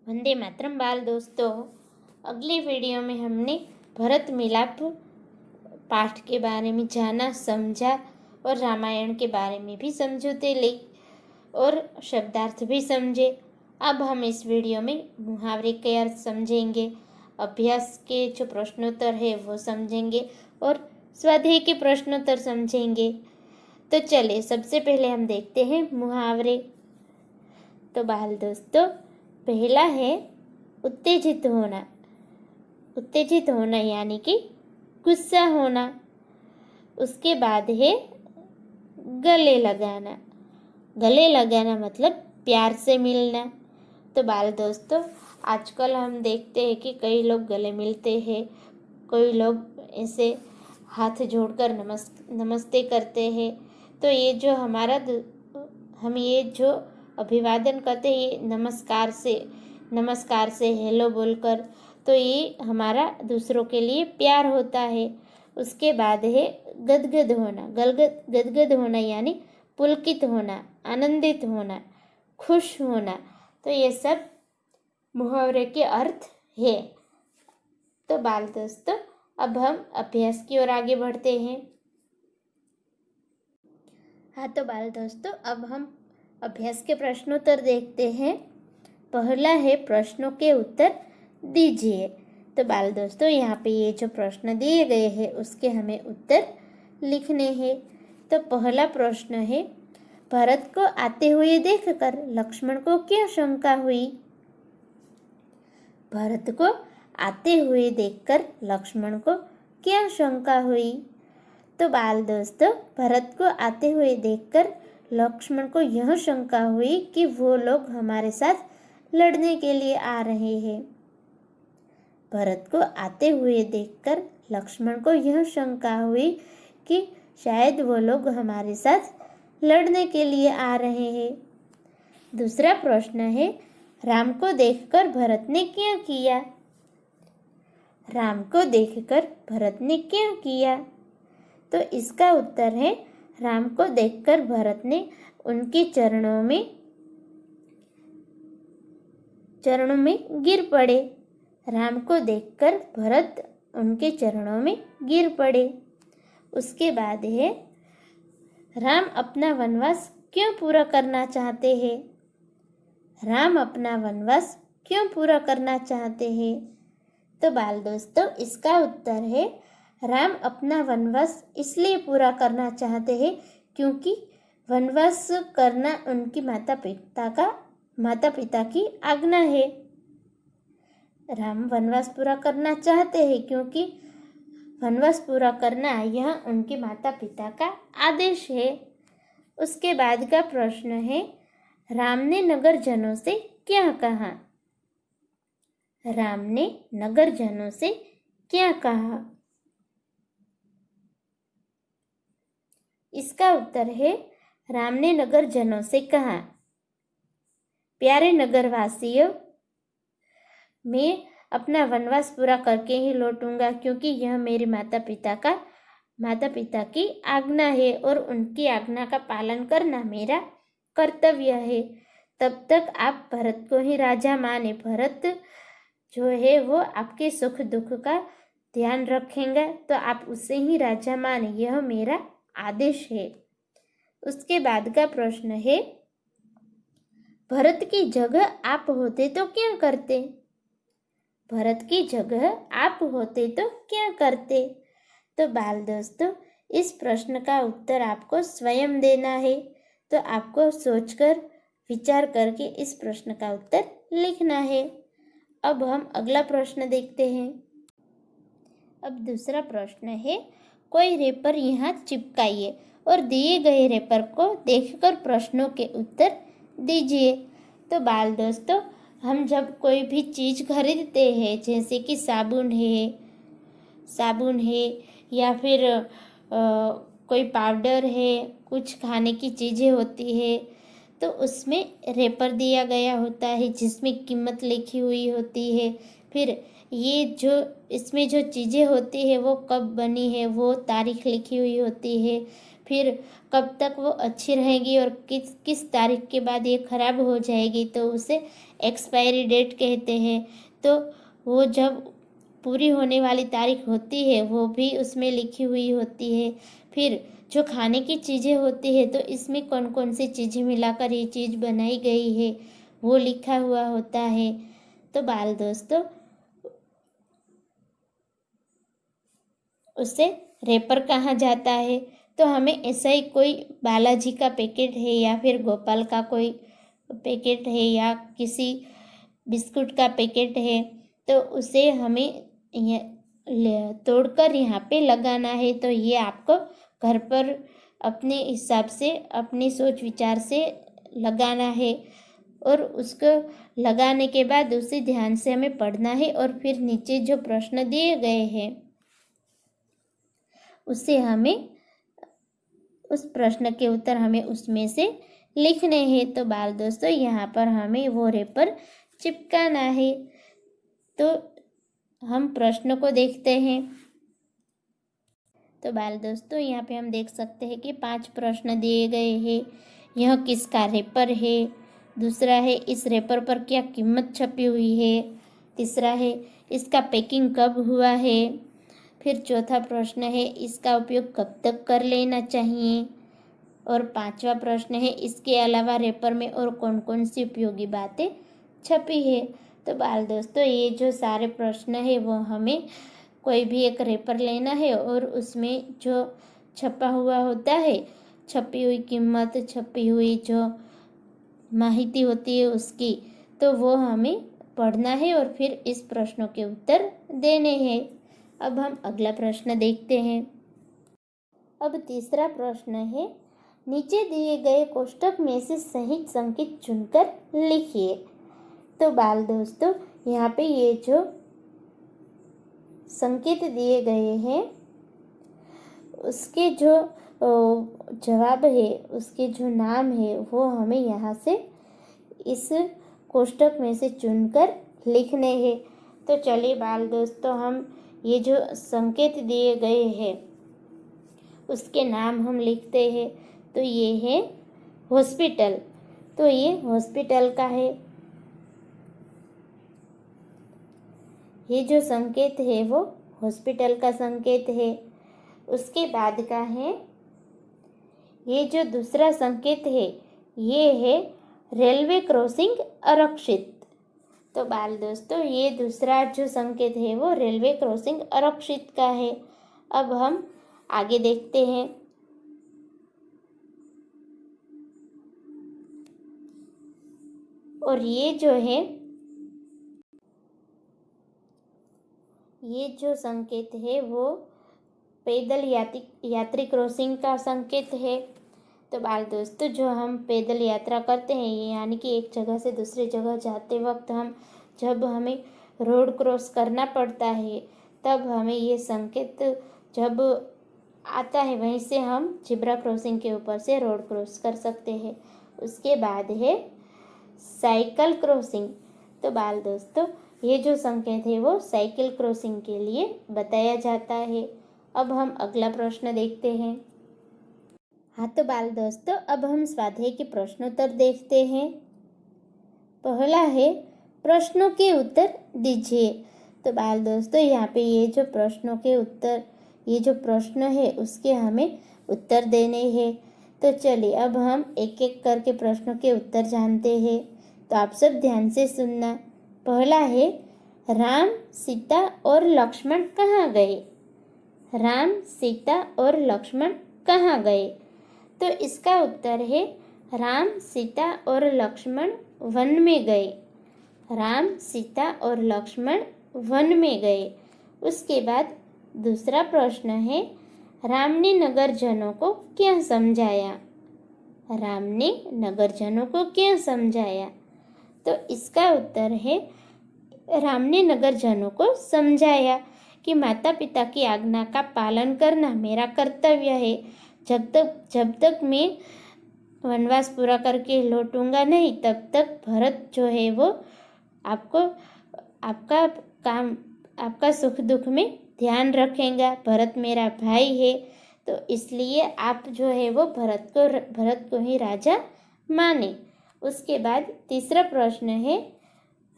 वंदे मातरम बाल दोस्तों। अगली वीडियो में हमने भरत मिलाप पाठ के बारे में जाना, समझा और रामायण के बारे में भी समझौते ली और शब्दार्थ भी समझे। अब हम इस वीडियो में मुहावरे के अर्थ समझेंगे, अभ्यास के जो प्रश्नोत्तर है वो समझेंगे और स्वाध्याय के प्रश्नोत्तर समझेंगे। तो चलिए सबसे पहले हम देखते हैं मुहावरे। तो बाल दोस्तों, पहला है उत्तेजित होना। उत्तेजित होना यानी कि गुस्सा होना। उसके बाद है गले लगाना। गले लगाना मतलब प्यार से मिलना। तो बाल दोस्तों, आजकल हम देखते हैं कि कई लोग गले मिलते हैं, कोई लोग ऐसे हाथ जोड़कर नमस्ते करते हैं। तो ये जो हम ये जो अभिवादन करते हैं, ये नमस्कार से हेलो बोलकर, तो ये हमारा दूसरों के लिए प्यार होता है। उसके बाद है गदगद होना। गदगद होना यानी पुलकित होना, आनंदित होना, खुश होना। तो ये सब मुहावरे के अर्थ है। तो बाल दोस्तों, अब हम अभ्यास की ओर आगे बढ़ते हैं। हाँ तो बाल दोस्तों, अब हम अभ्यास के प्रश्नोत्तर देखते हैं। पहला है प्रश्नों के उत्तर दीजिए। तो बाल दोस्तों, यहाँ पे ये जो प्रश्न दिए गए हैं उसके हमें उत्तर लिखने हैं। तो पहला प्रश्न है, भरत को आते हुए देखकर लक्ष्मण को क्या शंका हुई? भरत को आते हुए देखकर लक्ष्मण को क्या शंका हुई? तो बाल दोस्तों, भरत को आते हुए देखकर लक्ष्मण को यह शंका हुई कि वो लोग हमारे साथ लड़ने के लिए आ रहे हैं। भरत को आते हुए देखकर लक्ष्मण को यह शंका हुई कि शायद वो लोग हमारे साथ लड़ने के लिए आ रहे हैं। दूसरा प्रश्न है, राम को देखकर भरत ने क्या किया? राम को देखकर भरत ने क्या किया? तो इसका उत्तर है, राम को देखकर भरत ने उनके चरणों में गिर पड़े। राम को देखकर भरत उनके चरणों में गिर पड़े। उसके बाद है, राम अपना वनवास क्यों पूरा करना चाहते हैं? राम अपना वनवास क्यों पूरा करना चाहते हैं? तो बाल दोस्तों, इसका उत्तर है, राम अपना वनवास इसलिए पूरा करना चाहते हैं क्योंकि वनवास करना उनकी माता पिता की आज्ञा है। राम वनवास पूरा करना चाहते हैं क्योंकि वनवास पूरा करना यह उनके माता पिता का आदेश है। उसके बाद का प्रश्न है, राम ने नगरजनों से क्या कहा? राम ने नगरजनों से क्या कहा? इसका उत्तर है, राम ने नगरजनों से कहा, प्यारे नगरवासियों, मैं अपना वनवास पूरा करके ही लौटूंगा क्योंकि यह मेरे माता पिता की आज्ञा है और उनकी आज्ञा का पालन करना मेरा कर्तव्य है। तब तक आप भरत को ही राजा माने। भरत जो है वो आपके सुख दुख का ध्यान रखेंगे, तो आप उसे ही राजा माने, यह मेरा आदेश है। उसके बाद का प्रश्न है, भरत की जगह आप होते तो क्या करते? भरत की जगह आप होते तो क्या करते? तो बाल दोस्तों, इस प्रश्न का उत्तर आपको स्वयं देना है। तो आपको सोचकर विचार करके इस प्रश्न का उत्तर लिखना है। अब हम अगला प्रश्न देखते हैं। अब दूसरा प्रश्न है, कोई रेपर यहाँ चिपकाइए और दिए गए रेपर को देखकर प्रश्नों के उत्तर दीजिए। तो बाल दोस्तों, हम जब कोई भी चीज़ खरीदते हैं, जैसे कि साबुन है या फिर कोई पाउडर है, कुछ खाने की चीज़ें होती है, तो उसमें रेपर दिया गया होता है जिसमें कीमत लिखी हुई होती है। फिर ये जो इसमें जो चीज़ें होती है वो कब बनी है वो तारीख लिखी हुई होती है। फिर कब तक वो अच्छी रहेगी और किस किस तारीख के बाद ये ख़राब हो जाएगी, तो उसे एक्सपायरी डेट कहते हैं। तो वो जब पूरी होने वाली तारीख होती है वो भी उसमें लिखी हुई होती है। फिर जो खाने की चीज़ें होती है तो इसमें कौन कौन सी चीज़ें मिलाकर ये चीज़ बनाई गई है वो लिखा हुआ होता है। तो बाल दोस्तों, उसे रैपर कहा जाता है। तो हमें ऐसा ही कोई बालाजी का पैकेट है या फिर गोपाल का कोई पैकेट है या किसी बिस्कुट का पैकेट है, तो उसे हमें तोड़कर यहाँ पे लगाना है। तो ये आपको घर पर अपने हिसाब से अपनी सोच विचार से लगाना है और उसको लगाने के बाद उसे ध्यान से हमें पढ़ना है और फिर नीचे जो प्रश्न दिए गए हैं उससे हमें उस प्रश्न के उत्तर हमें उसमें से लिखने हैं। तो बाल दोस्तों, यहाँ पर हमें वो रैपर चिपकाना है। तो हम प्रश्न को देखते हैं। तो बाल दोस्तों, यहाँ पे हम देख सकते हैं कि 5 प्रश्न दिए गए हैं। यह किसका रैपर है? दूसरा है, इस रैपर पर क्या कीमत छपी हुई है? तीसरा है, इसका पैकिंग कब हुआ है? फिर चौथा प्रश्न है, इसका उपयोग कब तक कर लेना चाहिए? और 5वां प्रश्न है, इसके अलावा रैपर में और कौन कौन सी उपयोगी बातें छपी है? तो बाल दोस्तों, ये जो सारे प्रश्न है वो हमें कोई भी एक रैपर लेना है और उसमें जो छपा हुआ होता है, छपी हुई कीमत, छपी हुई जो माहिती होती है उसकी, तो वो हमें पढ़ना है और फिर इस प्रश्नों के उत्तर देने हैं। अब हम अगला प्रश्न देखते हैं। अब तीसरा प्रश्न है, नीचे दिए गए कोष्ठक में से सही संकेत चुनकर लिखिए। तो बाल दोस्तों, यहाँ पे ये जो संकेत दिए गए हैं उसके जो जवाब है, उसके जो नाम है वो हमें यहाँ से इस कोष्ठक में से चुनकर लिखने हैं। तो चलिए बाल दोस्तों, हम ये जो संकेत दिए गए हैं उसके नाम हम लिखते हैं। तो ये है हॉस्पिटल, तो ये हॉस्पिटल का है। ये जो संकेत है वो हॉस्पिटल का संकेत है। उसके बाद का है, ये जो दूसरा संकेत है ये है रेलवे क्रॉसिंग आरक्षित। तो बाल दोस्तों, ये दूसरा जो संकेत है वो रेलवे क्रॉसिंग आरक्षित का है। अब हम आगे देखते हैं। और ये जो है, ये जो संकेत है वो पैदल यात्री क्रॉसिंग का संकेत है। तो बाल दोस्तों, जो हम पैदल यात्रा करते हैं, यानी कि एक जगह से दूसरी जगह जाते वक्त जब हमें रोड क्रॉस करना पड़ता है तब हमें ये संकेत जब आता है वहीं से हम ज़ेब्रा क्रॉसिंग के ऊपर से रोड क्रॉस कर सकते हैं। उसके बाद है साइकिल क्रॉसिंग। तो बाल दोस्तों, ये जो संकेत है वो साइकिल क्रॉसिंग के लिए बताया जाता है। अब हम अगला प्रश्न देखते हैं। हाँ तो बाल दोस्तों, अब हम स्वाध्याय के प्रश्नोत्तर देखते हैं। पहला है, प्रश्नों के उत्तर दीजिए। तो बाल दोस्तों, यहाँ पे ये जो प्रश्नों के उत्तर, ये जो प्रश्न है उसके हमें उत्तर देने हैं। तो चलिए अब हम एक एक करके प्रश्नों के उत्तर जानते हैं। तो आप सब ध्यान से सुनना। पहला है, राम, सीता और लक्ष्मण कहाँ गए? राम, सीता और लक्ष्मण कहाँ गए? तो इसका उत्तर है, राम, सीता और लक्ष्मण वन में गए। राम, सीता और लक्ष्मण वन में गए। उसके बाद दूसरा प्रश्न है, राम ने नगरजनों को क्या समझाया? राम ने नगरजनों को क्या समझाया? तो इसका उत्तर है, राम ने नगरजनों को समझाया कि माता पिता की आज्ञा का पालन करना मेरा कर्तव्य है। जब तक मैं वनवास पूरा करके लौटूंगा नहीं तब तक भरत जो है वो आपको आपका काम, आपका सुख दुख में ध्यान रखेगा। भरत मेरा भाई है, तो इसलिए आप जो है वो भरत को ही राजा माने। उसके बाद तीसरा प्रश्न है,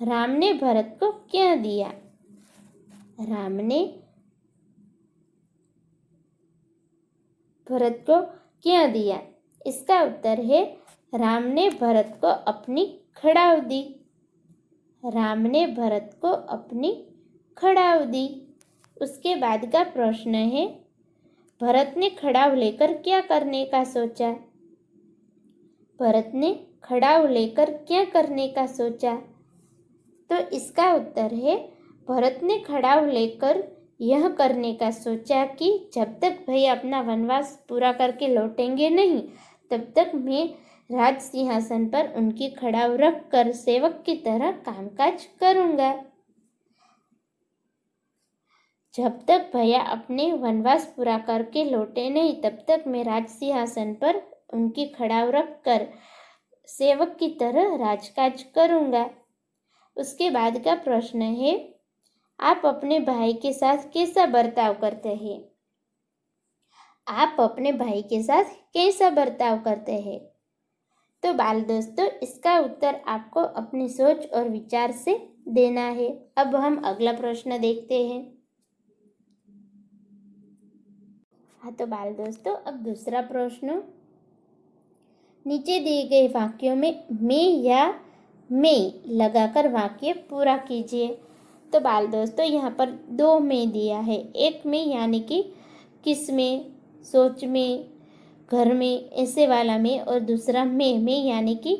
राम ने भरत को क्या दिया? राम ने भरत को क्या दिया? इसका उत्तर है, राम ने भरत को अपनी खड़ाऊ दी। राम ने भरत को अपनी खड़ाऊ दी। उसके बाद का प्रश्न है, भरत ने खड़ाऊ लेकर क्या करने का सोचा? भरत ने खड़ाऊ लेकर क्या करने का सोचा? तो इसका उत्तर है, भरत ने खड़ाऊ लेकर यह करने का सोचा कि जब तक भैया अपना वनवास पूरा करके लौटेंगे नहीं, तब तक मैं राज सिंहासन पर उनकी खड़ाऊ रख कर सेवक की तरह कामकाज करूंगा। जब तक भैया अपने वनवास पूरा करके लौटे नहीं, तब तक मैं राज सिंहासन पर उनकी खड़ाऊ रख कर सेवक की तरह राजकाज करूंगा। उसके बाद का प्रश्न है, आप अपने भाई के साथ कैसा बर्ताव करते हैं? आप अपने भाई के साथ कैसा बर्ताव करते हैं? तो बाल दोस्तों, इसका उत्तर आपको अपनी सोच और विचार से देना है। अब हम अगला प्रश्न देखते हैं। हाँ तो बाल दोस्तों, अब दूसरा प्रश्न, नीचे दिए गए वाक्यों में मैं या मैं लगाकर वाक्य पूरा कीजिए। तो बाल दोस्तों, यहाँ पर दो मैं दिया है। एक में यानी कि किस में, सोच में, घर में, ऐसे वाला में, और दूसरा मैं यानी कि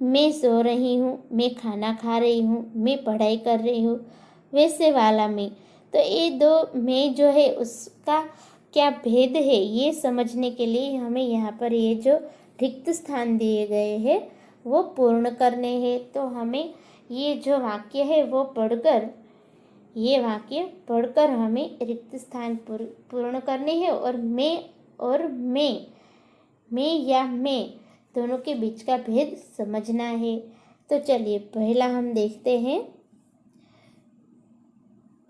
मैं सो रही हूँ, मैं खाना खा रही हूँ, मैं पढ़ाई कर रही हूँ, वैसे वाला में। तो ये दो मैं जो है उसका क्या भेद है, ये समझने के लिए हमें यहाँ पर ये जो रिक्त स्थान दिए गए हैं वो पूर्ण करने हैं। तो हमें ये जो वाक्य है वो पढ़कर, ये वाक्य पढ़कर हमें रिक्त स्थान पूर्ण करने हैं और मैं या मैं दोनों के बीच का भेद समझना है। तो चलिए पहला हम देखते हैं।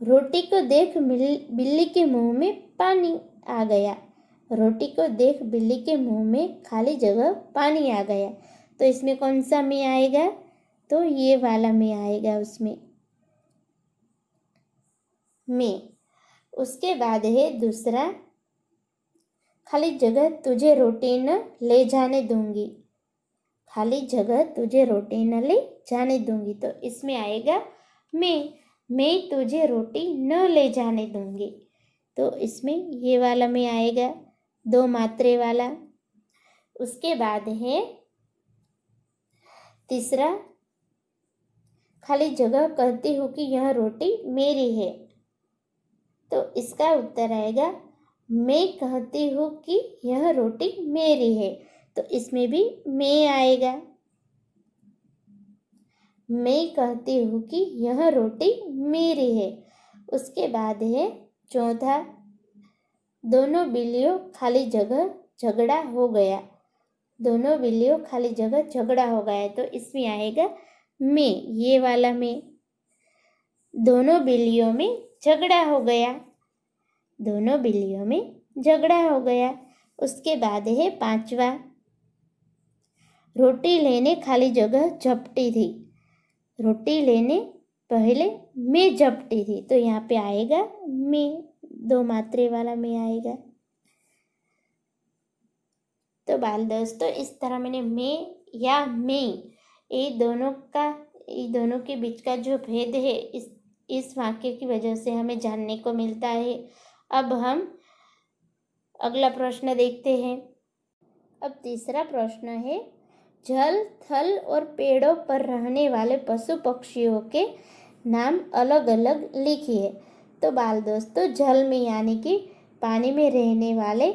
रोटी को देख बिल्ली के मुंह में पानी आ गया। रोटी को देख बिल्ली के मुंह में खाली जगह पानी आ गया। तो इसमें कौन सा मैं आएगा? तो ये वाला मैं आएगा उसमें, मैं। उसके बाद है दूसरा, खाली जगह तुझे रोटी न ले जाने दूंगी। खाली जगह तुझे रोटी न ले जाने दूंगी। तो इसमें आएगा मैं तुझे रोटी न ले जाने दूंगी। तो इसमें ये वाला में आएगा, दो मात्रे वाला। उसके बाद है तीसरा, खाली जगह कहती हूँ कि यह रोटी मेरी है। तो इसका उत्तर आएगा, मैं कहती हूँ कि यह रोटी मेरी है। तो इसमें भी मैं आएगा। मैं कहती हूँ कि यह रोटी मेरी है। उसके बाद है चौथा, दोनों बिल्लियों खाली जगह झगड़ा हो गया। दोनों बिल्लियों खाली जगह झगड़ा हो गया। तो इसमें आएगा मैं, ये वाला मैं। दोनों बिल्लियों में झगड़ा हो गया। दोनों बिल्लियों में झगड़ा हो गया। उसके बाद है पांचवा, रोटी लेने खाली जगह झपटी थी। रोटी लेने पहले मैं झपटी थी। तो यहाँ पे आएगा मैं, दो मात्रे वाला मैं आएगा। तो बाल दोस्तों, इस तरह मैंने मैं या मैं, ये दोनों के बीच का जो भेद है इस वाक्य की वजह से हमें जानने को मिलता है। अब हम अगला प्रश्न देखते हैं। अब तीसरा प्रश्न है, जल, थल और पेड़ों पर रहने वाले पशु पक्षियों के नाम अलग अलग लिखिए। तो बाल दोस्तों, जल में यानी कि पानी में रहने वाले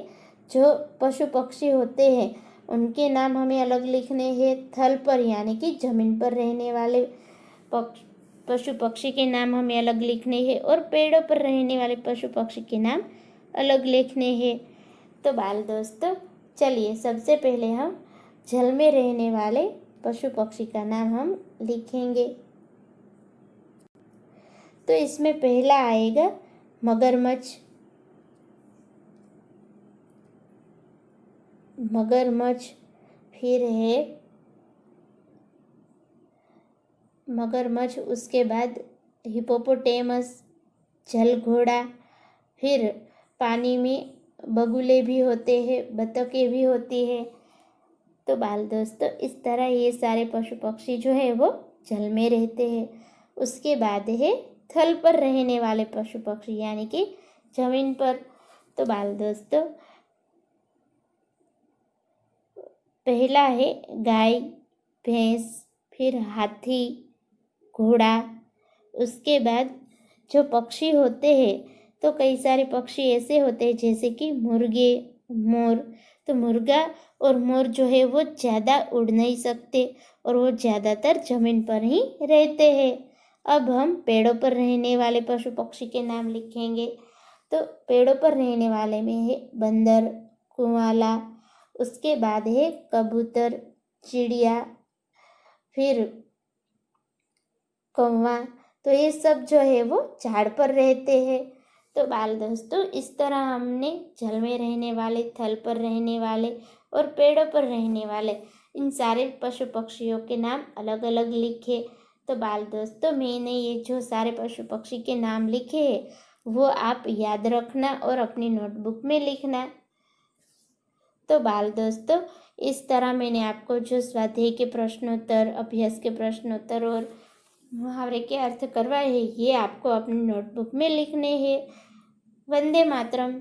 जो पशु पक्षी होते हैं उनके नाम हमें अलग लिखने हैं। थल पर यानी कि जमीन पर रहने वाले पशु पक्षी के नाम हमें अलग लिखने हैं और पेड़ों पर रहने वाले पशु पक्षी के नाम अलग लिखने हैं। तो बाल दोस्तों, चलिए सबसे पहले हम जल में रहने वाले पशु पक्षी का नाम हम लिखेंगे। तो इसमें पहला आएगा मगरमच्छ। मगरमच्छ, फिर है मगरमच्छ, उसके बाद हिपोपोटेमस, जल घोड़ा, फिर पानी में बगुले भी होते हैं, बतखें भी होती है। तो बाल दोस्तों, इस तरह ये सारे पशु पक्षी जो है वो जल में रहते हैं। उसके बाद है थल पर रहने वाले पशु पक्षी, यानी कि जमीन पर। तो बाल दोस्तों, पहला है गाय, भैंस, फिर हाथी, घोड़ा। उसके बाद जो पक्षी होते हैं, तो कई सारे पक्षी ऐसे होते हैं जैसे कि मुर्गे, मोर। तो मुर्गा और मोर जो है वो ज़्यादा उड़ नहीं सकते और वो ज़्यादातर ज़मीन पर ही रहते हैं। अब हम पेड़ों पर रहने वाले पशु पक्षी के नाम लिखेंगे। तो पेड़ों पर रहने वाले में है बंदर, कुआला, उसके बाद है कबूतर, चिड़िया, फिर कौवा। तो ये सब जो है वो झाड़ पर रहते हैं। तो बाल दोस्तों, इस तरह हमने जल में रहने वाले, थल पर रहने वाले और पेड़ों पर रहने वाले इन सारे पशु पक्षियों के नाम अलग अलग लिखे। तो बाल दोस्तों, मैंने ये जो सारे पशु पक्षी के नाम लिखे हैं वो आप याद रखना और अपनी नोटबुक में लिखना। तो बाल दोस्तों, इस तरह मैंने आपको जो स्वाध्याय के प्रश्नोत्तर, अभ्यास के प्रश्नोत्तर और मुहावरे के अर्थ करवाए हैं, ये आपको अपनी नोटबुक में लिखने हैं। वंदे मातरम।